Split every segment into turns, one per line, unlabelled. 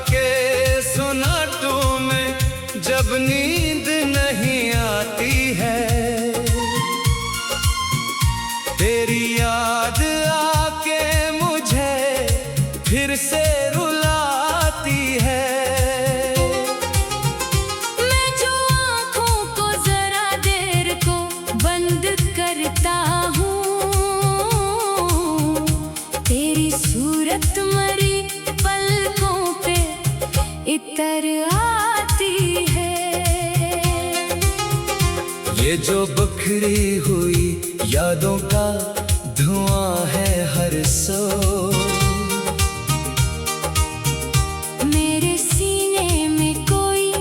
के सुनाटों में जब नींद नहीं आती है, तेरी याद आके मुझे फिर से रुलाती है।
मैं जो आँखों को जरा देर को बंद करता हूँ, तेरी सूरत मरी पलकों पे इतर आती है।
ये जो बिखरी हुई यादों का धुआं है हर सो,
मेरे सीने में कोई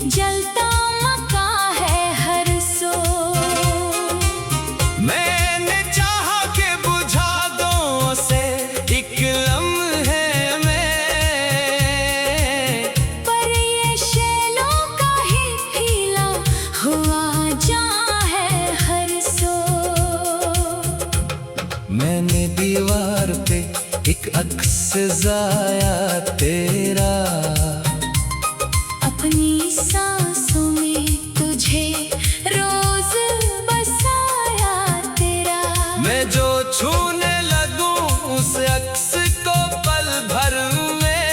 जलता मकान है हर सो।
मैंने चाहा के बुझा दो उसे एक लम्हे में,
पर ये शैलों का ही फीला हुआ जा है हर सो।
मैंने दीवार पे एक अक्स सजाया तेरा,
अपनी सांसों में तुझे रोज बसाया तेरा।
मैं जो छूने लगूं उस अक्स को पल भर में,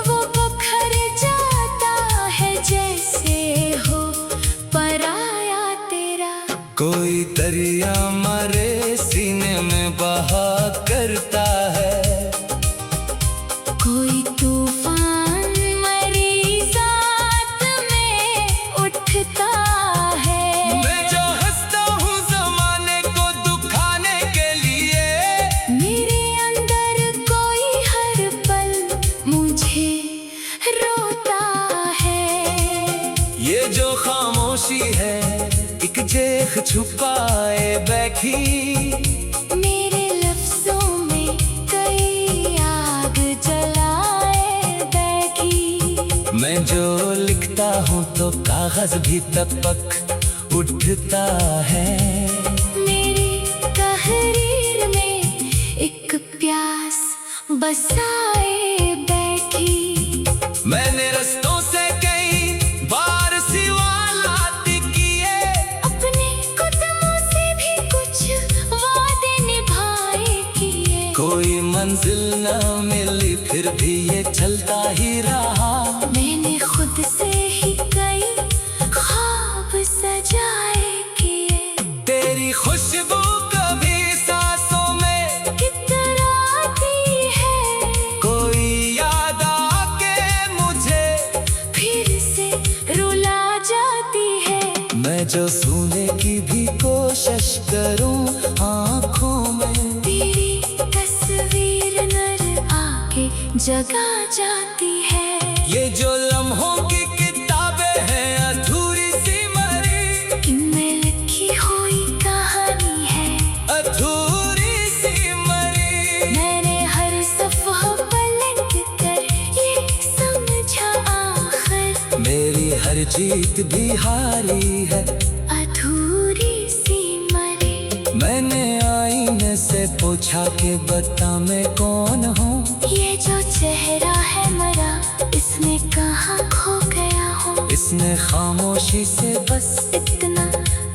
वो बिखर जाता है जैसे हो पराया तेरा।
कोई दरिया मारे सीने में बहा करता है,
कोई तूफान मरी जात में उठता है।
मैं जो हंसता हूँ ज़माने को दुखाने के लिए,
मेरे अंदर कोई हर पल मुझे रोता है।
ये जो खामोशी है एक जेख छुपाए बैठी,
मेरे लफ्जों में कई आग जलाए बैठी।
मैं जो लिखता हूँ तो कागज भी तपक उठता है।
मेरी तहरीर में एक प्यास बसाए बैठी।
मैंने रस्तों से कई बार सवालात किए,
अपने कदमों से भी कुछ वादे निभाए किए।
कोई मंजिल न मिली फिर भी ये चलता ही रहा।
मैंने खुद से ही कई ख्वाब सजाए किए।
तेरी खुशबू कभी सांसों में
इतराती है,
कोई याद आके मुझे
फिर से रुला जाती है।
मैं जो सोने की भी कोशिश करूं आँखों में,
तेरी तस्वीर नर आके जगा जाती है।
ये जो लम्हों की किताबें हैं अधूरी सी मरी,
इनमें लिखी हुई कहानी है
अधूरी सी मरी।
मैंने हर सफ़ा पलट कर ये समझा आखिर,
मेरी हर जीत भी हारी है
अधूरी सी मरी।
मैंने आईने से पूछा कि बता मैं कौन हूँ,
ये जो चेहरा है मरा इसमें कहाँ खो गया हूँ।
इसने खामोशी से बस
इतना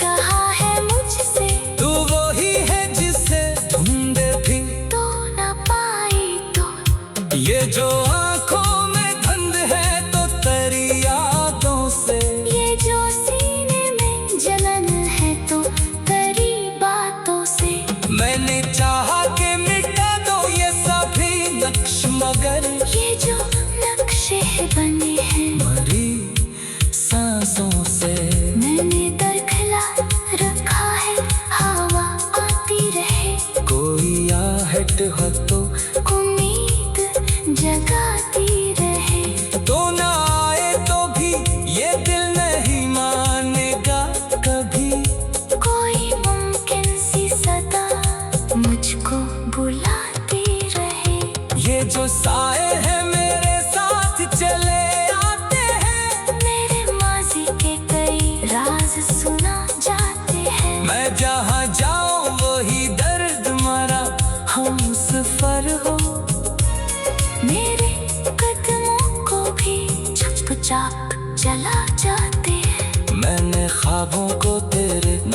कहा है मुझसे,
तू वही है जिसे ढूंढे भी
तो ना पाई तो।
ये जो आँखों में धंध है तो तेरी यादों से,
ये जो सीने में जलन है तो तेरी बातों से।
मैंने चाहा कि मिटा दो ये सभी नक्श मगर
ये जो नक्शे बने हैं
मरी सांसों से।
मैंने दरख्त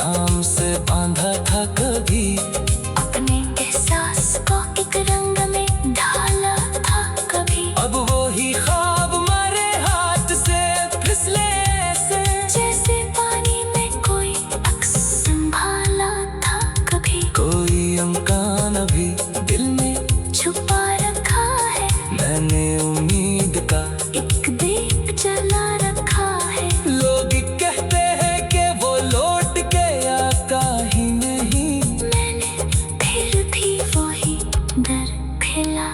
नाम से बांधा था कभी,
अपने एहसास को एक रंग में ढाला था कभी।
अब वो ही ख्वाब मारे हाथ से फिसले ऐसे,
जैसे पानी में कोई अक्स संभाला था कभी।
कोई अमकान अभी दिल में
छुपा रखा है,
मैंने उम्मीद का
एक दीप जला रखा है।
लोग कहते हैं कि वो लौट के आता ही नहीं,
मैंने फिर भी वही डर खिला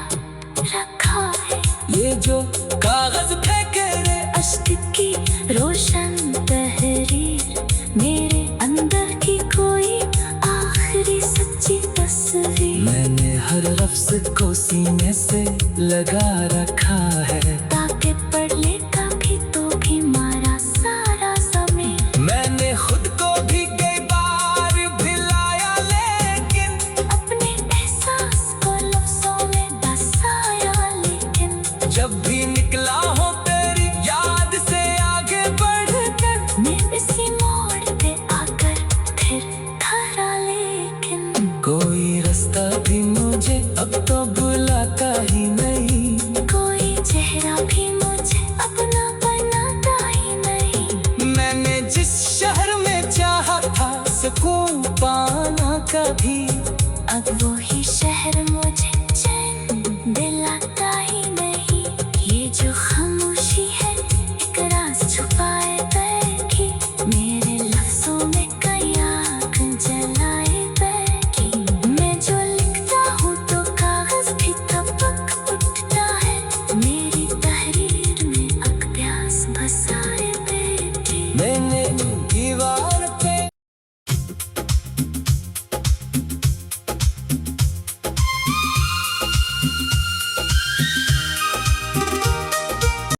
रखा है।
ये जो कागज फेंके रे
अश्क की रोशन तहरीर, मेरे अंदर की कोई आखिरी सच्ची तस्वीर।
मैंने हर लफ्ज़ को सीने से लगा रखा है,
ताकि पढ़ ले कभी तो भी मारा सारा समय।
मैंने खुद को भी कई बार भिलाया, लेकिन
अपने एहसास को लफ्जों में बसाया, लेकिन
जब भी निकला हो तेरी याद से आगे बढ़कर,
मैं इसी मोड़ पे आकर फिर ठहरा। लेकिन
कोई रास्ता भी मुझे अब तो बुलाता ही नहीं,
कोई चेहरा भी मुझे अपना बनाता ही नहीं।
मैंने जिस शहर में चाहा था सुकून पाना कभी,
अब वो ही शहर मुझे